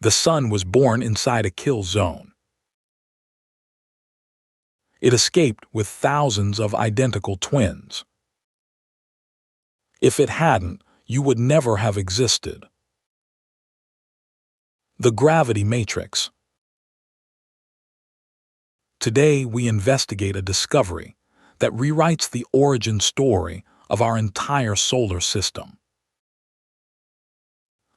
The Sun was born inside a kill zone. It escaped with thousands of identical twins. If it hadn't, you would never have existed. The gravity matrix. Today we investigate a discovery that rewrites the origin story of our entire solar system.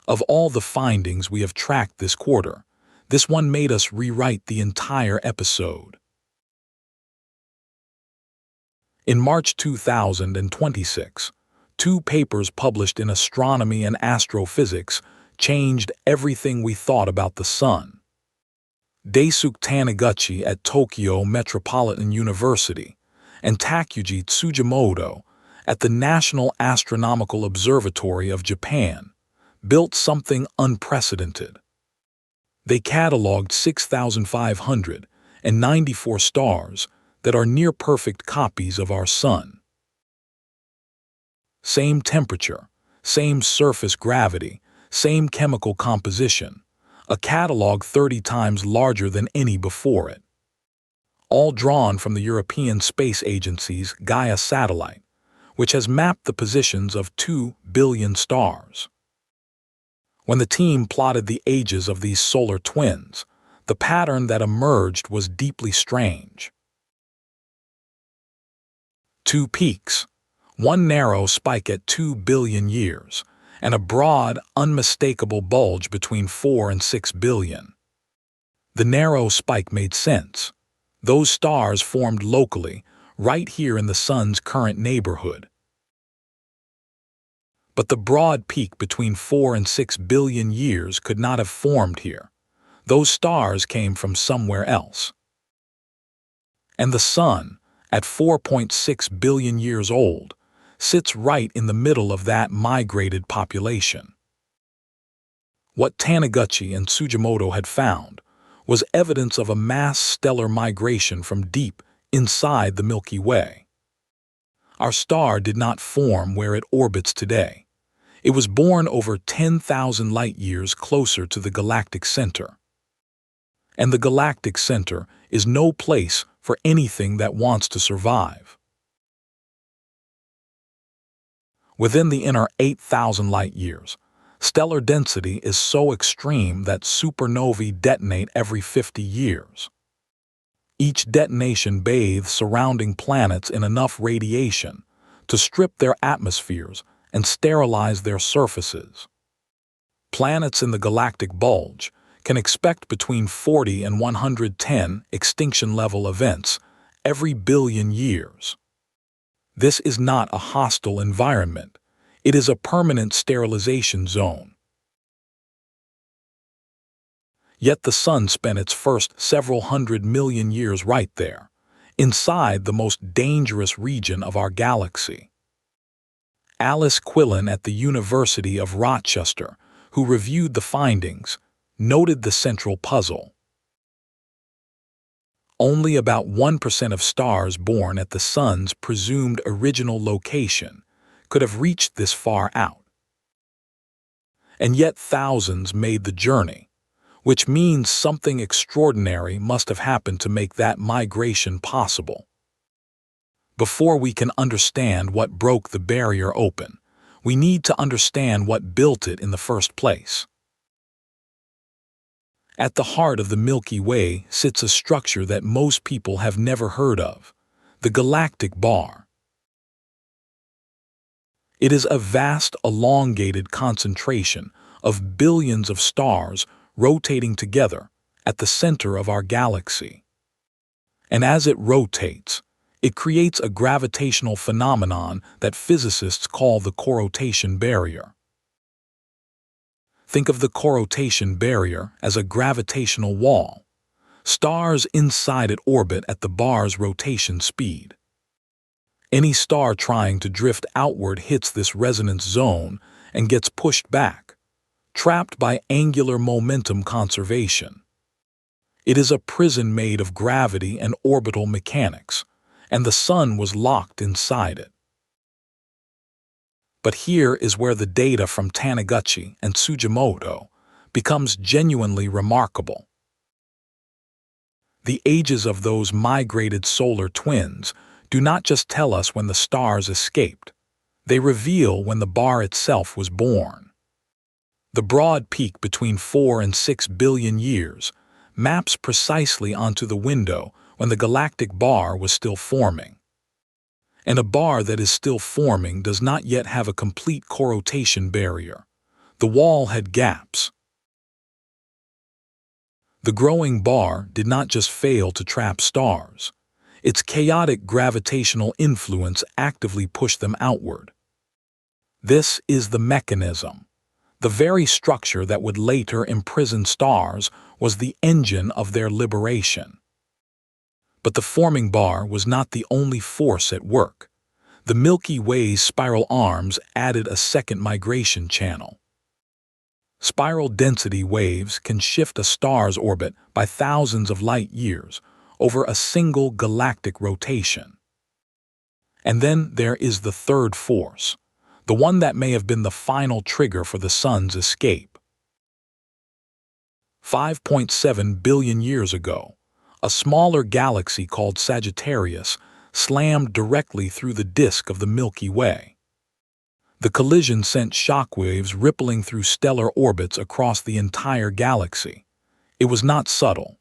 Of all the findings we have tracked this quarter, this one made us rewrite the entire episode. In March 2026, 2 papers published in Astronomy and Astrophysics changed everything we thought about the Sun. Daisuke Taniguchi at Tokyo Metropolitan University and Takuji Tsujimoto at the National Astronomical Observatory of Japan built something unprecedented. They cataloged 6,594 stars that are near-perfect copies of our Sun. Same temperature, same surface gravity, same chemical composition, a catalog 30 times larger than any before it. All drawn from the European Space Agency's Gaia satellite, which has mapped the positions of 2 billion stars. When the team plotted the ages of these solar twins, the pattern that emerged was deeply strange. 2 peaks, one narrow spike at 2 billion years, and a broad, unmistakable bulge between 4 and 6 billion. The narrow spike made sense. Those stars formed locally, right here in the Sun's current neighborhood. But the broad peak between 4 and 6 billion years could not have formed here. Those stars came from somewhere else. And the Sun, at 4.6 billion years old, sits right in the middle of that migrated population. What Taniguchi and Tsujimoto had found was evidence of a mass stellar migration from deep inside the Milky Way. Our star did not form where it orbits today. It was born over 10,000 light-years closer to the galactic center. And the galactic center is no place for anything that wants to survive. Within the inner 8,000 light-years, stellar density is so extreme that supernovae detonate every 50 years. Each detonation bathes surrounding planets in enough radiation to strip their atmospheres and sterilize their surfaces. Planets in the galactic bulge can expect between 40 and 110 extinction-level events every billion years. This is not a hostile environment. It is a permanent sterilization zone. Yet the Sun spent its first several hundred million years right there, inside the most dangerous region of our galaxy. Alice Quillen at the University of Rochester, who reviewed the findings, noted the central puzzle. Only about 1% of stars born at the Sun's presumed original location could have reached this far out. And yet thousands made the journey, which means something extraordinary must have happened to make that migration possible. Before we can understand what broke the barrier open, we need to understand what built it in the first place. At the heart of the Milky Way sits a structure that most people have never heard of, the galactic bar. It is a vast, elongated concentration of billions of stars rotating together at the center of our galaxy. And as it rotates, it creates a gravitational phenomenon that physicists call the corotation barrier. Think of the corotation barrier as a gravitational wall. Stars inside it orbit at the bar's rotation speed. Any star trying to drift outward hits this resonance zone and gets pushed back, trapped by angular momentum conservation. It is a prison made of gravity and orbital mechanics, and the Sun was locked inside it. But here is where the data from Taniguchi and Tsujimoto becomes genuinely remarkable. The ages of those migrated solar twins do not just tell us when the stars escaped, they reveal when the bar itself was born. The broad peak between 4 and 6 billion years maps precisely onto the window when the galactic bar was still forming. And a bar that is still forming does not yet have a complete corotation barrier. The wall had gaps. The growing bar did not just fail to trap stars. Its chaotic gravitational influence actively pushed them outward. This is the mechanism. The very structure that would later imprison stars was the engine of their liberation. But the forming bar was not the only force at work. The Milky Way's spiral arms added a second migration channel. Spiral density waves can shift a star's orbit by thousands of light years over a single galactic rotation. And then there is the third force, the one that may have been the final trigger for the sun's escape. 5.7 billion years ago, a smaller galaxy called Sagittarius slammed directly through the disk of the Milky Way. The collision sent shockwaves rippling through stellar orbits across the entire galaxy. It was not subtle.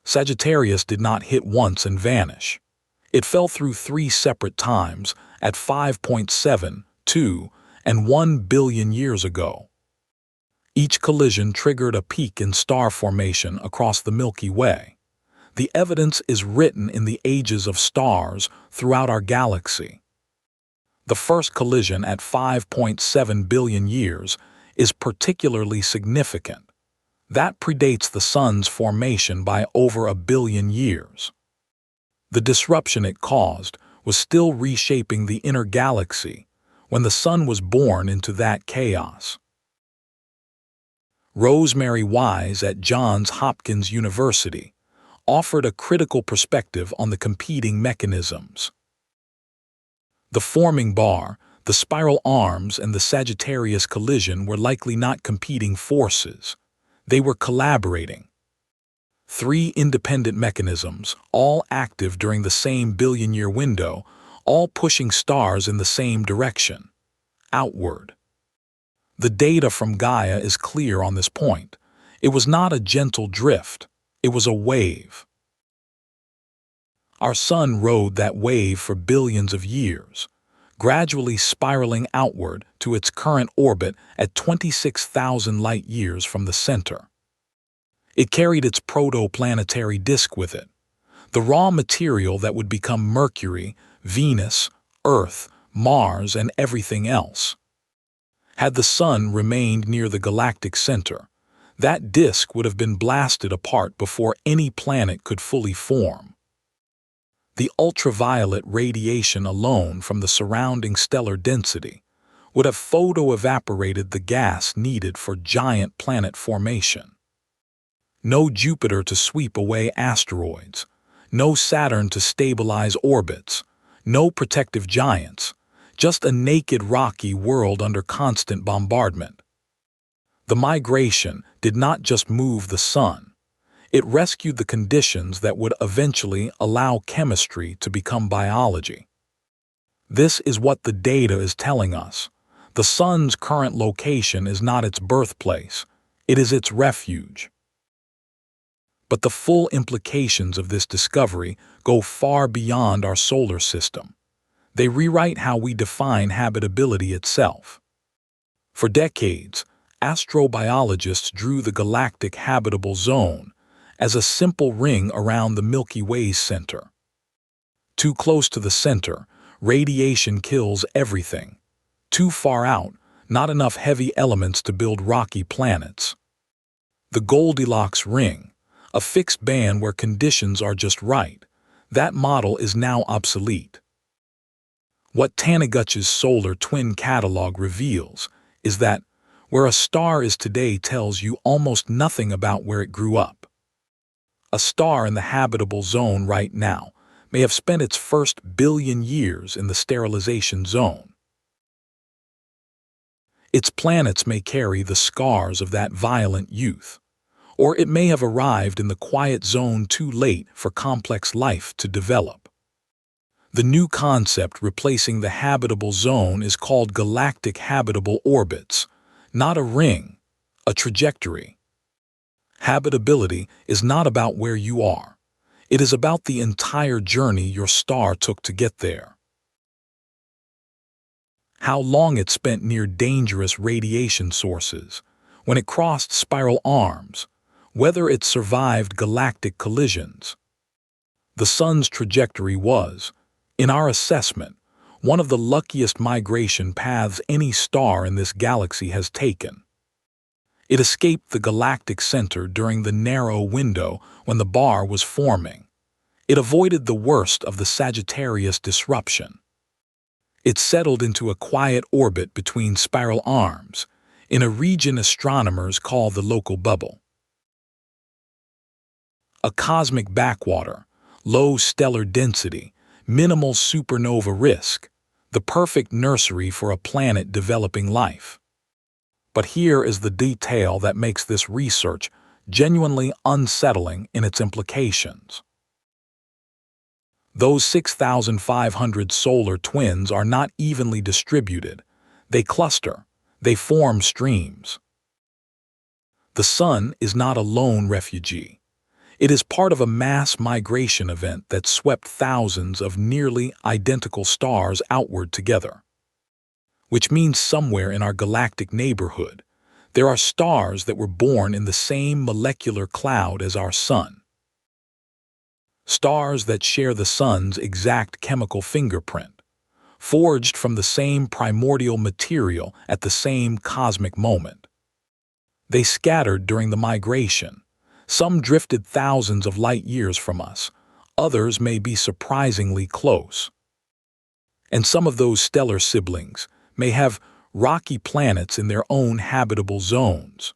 Sagittarius did not hit once and vanish. It fell through 3 separate times at 5.7, 2, and 1 billion years ago. Each collision triggered a peak in star formation across the Milky Way. The evidence is written in the ages of stars throughout our galaxy. The first collision at 5.7 billion years is particularly significant. That predates the sun's formation by over 1 billion years. The disruption it caused was still reshaping the inner galaxy when the sun was born into that chaos. Rosemary Wise at Johns Hopkins University offered a critical perspective on the competing mechanisms. The forming bar, the spiral arms, and the Sagittarius collision were likely not competing forces. They were collaborating. 3 independent mechanisms, all active during the same billion-year window, all pushing stars in the same direction, outward. The data from Gaia is clear on this point. It was not a gentle drift. It was a wave. Our sun rode that wave for billions of years, gradually spiraling outward to its current orbit at 26,000 light-years from the center. It carried its protoplanetary disk with it, the raw material that would become Mercury, Venus, Earth, Mars, and everything else. Had the sun remained near the galactic center, that disk would have been blasted apart before any planet could fully form. The ultraviolet radiation alone from the surrounding stellar density would have photoevaporated the gas needed for giant planet formation. No Jupiter to sweep away asteroids, no Saturn to stabilize orbits, no protective giants, just a naked rocky world under constant bombardment. The migration did not just move the sun. It rescued the conditions that would eventually allow chemistry to become biology. This is what the data is telling us. The sun's current location is not its birthplace. It is its refuge. But the full implications of this discovery go far beyond our solar system. They rewrite how we define habitability itself. For decades, astrobiologists drew the galactic habitable zone as a simple ring around the Milky Way's center. Too close to the center, radiation kills everything. Too far out, not enough heavy elements to build rocky planets. The Goldilocks ring, a fixed band where conditions are just right, that model is now obsolete. What Taniguchi's solar twin catalog reveals is that where a star is today tells you almost nothing about where it grew up. A star in the habitable zone right now may have spent its first billion years in the sterilization zone. Its planets may carry the scars of that violent youth, or it may have arrived in the quiet zone too late for complex life to develop. The new concept replacing the habitable zone is called galactic habitable orbits, not a ring, a trajectory. Habitability is not about where you are. It is about the entire journey your star took to get there. How long it spent near dangerous radiation sources, when it crossed spiral arms, whether it survived galactic collisions. The Sun's trajectory was, in our assessment, one of the luckiest migration paths any star in this galaxy has taken. It escaped the galactic center during the narrow window when the bar was forming. It avoided the worst of the Sagittarius disruption. It settled into a quiet orbit between spiral arms, in a region astronomers call the local bubble. A cosmic backwater, low stellar density, minimal supernova risk, the perfect nursery for a planet developing life. But here is the detail that makes this research genuinely unsettling in its implications. Those 6,500 solar twins are not evenly distributed. They cluster. They form streams. The Sun is not a lone refugee. It is part of a mass migration event that swept thousands of nearly identical stars outward together. Which means somewhere in our galactic neighborhood, there are stars that were born in the same molecular cloud as our Sun. Stars that share the Sun's exact chemical fingerprint, forged from the same primordial material at the same cosmic moment. They scattered during the migration. Some drifted thousands of light years from us, others may be surprisingly close. And some of those stellar siblings may have rocky planets in their own habitable zones.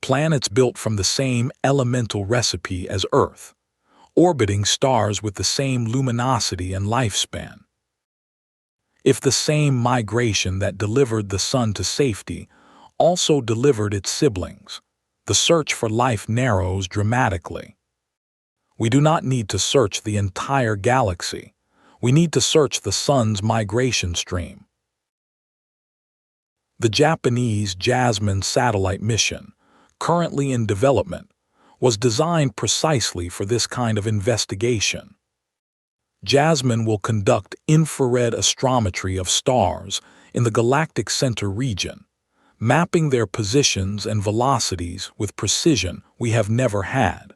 Planets built from the same elemental recipe as Earth, orbiting stars with the same luminosity and lifespan. If the same migration that delivered the Sun to safety also delivered its siblings, the search for life narrows dramatically. We do not need to search the entire galaxy. We need to search the Sun's migration stream. The Japanese Jasmine satellite mission, currently in development, was designed precisely for this kind of investigation. Jasmine will conduct infrared astrometry of stars in the galactic center region, mapping their positions and velocities with precision we have never had.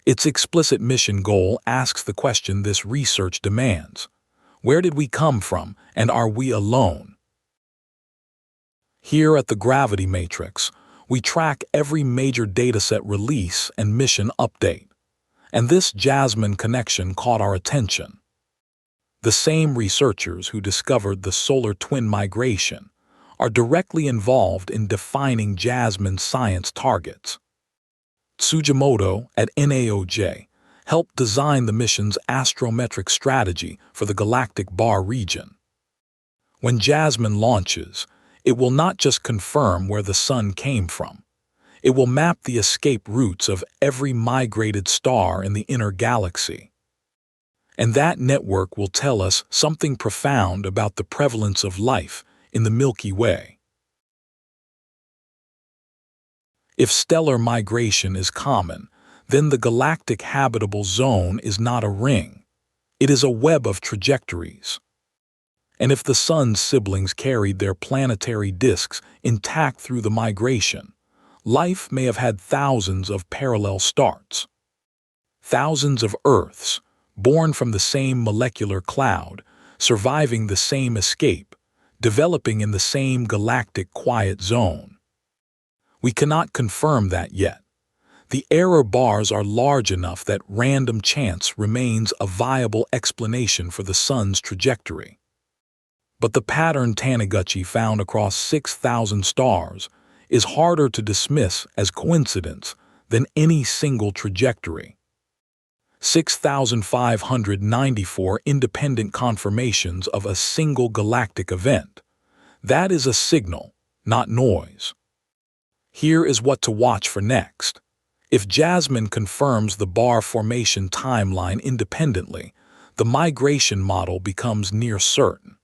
Its explicit mission goal asks the question this research demands: where did we come from, and are we alone? Here at the Gravity Matrix, we track every major dataset release and mission update, and this Jasmine connection caught our attention. The same researchers who discovered the solar twin migration are directly involved in defining Jasmine's science targets. Tsujimoto at NAOJ helped design the mission's astrometric strategy for the galactic bar region. When Jasmine launches, it will not just confirm where the Sun came from. It will map the escape routes of every migrated star in the inner galaxy. And that network will tell us something profound about the prevalence of life in the Milky Way. If stellar migration is common, then the galactic habitable zone is not a ring. It is a web of trajectories. And if the Sun's siblings carried their planetary disks intact through the migration, life may have had thousands of parallel starts. Thousands of Earths, born from the same molecular cloud, surviving the same escape, developing in the same galactic quiet zone. We cannot confirm that yet. The error bars are large enough that random chance remains a viable explanation for the Sun's trajectory. But the pattern Taniguchi found across 6,000 stars is harder to dismiss as coincidence than any single trajectory. 6,594 independent confirmations of a single galactic event, That is a signal, not noise. Here is what to watch for next. If Jasmine confirms the bar formation timeline independently, the migration model becomes near certain.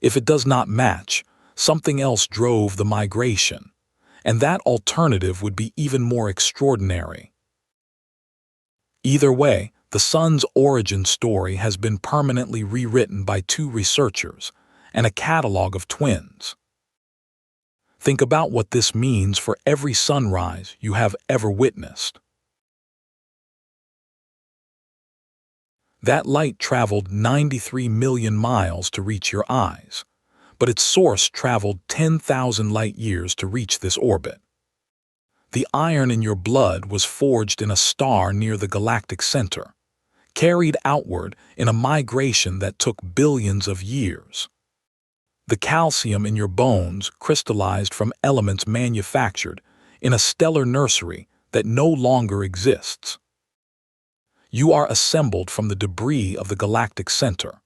If it does not match, something else drove the migration, and that alternative would be even more extraordinary. Either way, the Sun's origin story has been permanently rewritten by two researchers and a catalog of twins. Think about what this means for every sunrise you have ever witnessed. That light traveled 93 million miles to reach your eyes, but its source traveled 10,000 light-years to reach this orbit. The iron in your blood was forged in a star near the galactic center, carried outward in a migration that took billions of years. The calcium in your bones crystallized from elements manufactured in a stellar nursery that no longer exists. You are assembled from the debris of the galactic center,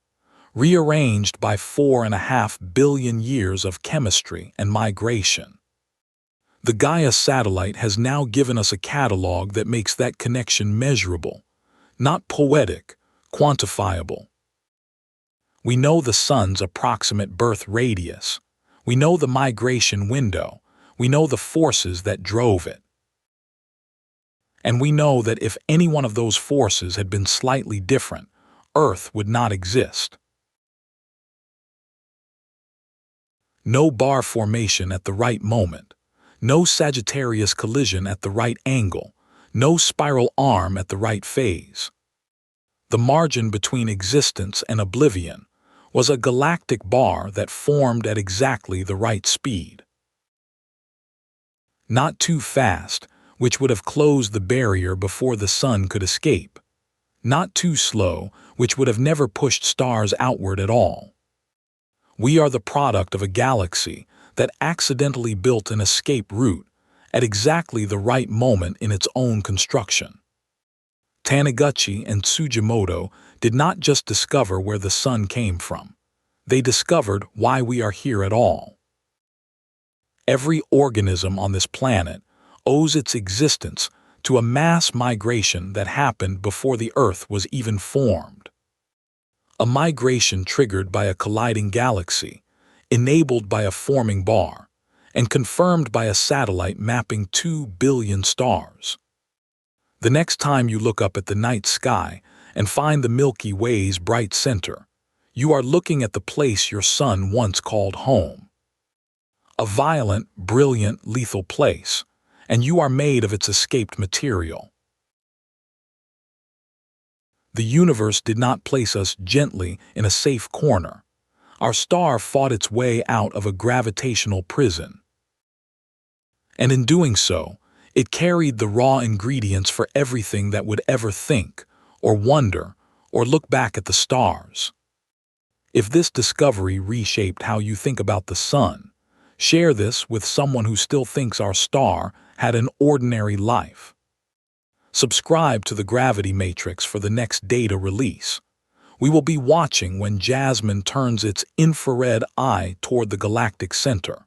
rearranged by 4.5 billion years of chemistry and migration. The Gaia satellite has now given us a catalog that makes that connection measurable, not poetic, quantifiable. We know the Sun's approximate birth radius. We know the migration window. We know the forces that drove it. And we know that if any one of those forces had been slightly different, Earth would not exist. No bar formation at the right moment, no Sagittarius collision at the right angle, no spiral arm at the right phase. The margin between existence and oblivion was a galactic bar that formed at exactly the right speed. Not too fast, which would have closed the barrier before the Sun could escape. Not too slow, which would have never pushed stars outward at all. We are the product of a galaxy that accidentally built an escape route at exactly the right moment in its own construction. Taniguchi and Tsujimoto did not just discover where the Sun came from. They discovered why we are here at all. Every organism on this planet owes its existence to a mass migration that happened before the Earth was even formed. A migration triggered by a colliding galaxy, enabled by a forming bar, and confirmed by a satellite mapping 2 billion stars. The next time you look up at the night sky and find the Milky Way's bright center, you are looking at the place your Sun once called home. A violent, brilliant, lethal place, and you are made of its escaped material. The universe did not place us gently in a safe corner. Our star fought its way out of a gravitational prison. And in doing so, it carried the raw ingredients for everything that would ever think, or wonder, or look back at the stars. If this discovery reshaped how you think about the Sun, share this with someone who still thinks our star had an ordinary life. Subscribe to the Gravity Matrix for the next data release. We will be watching when Jasmine turns its infrared eye toward the galactic center.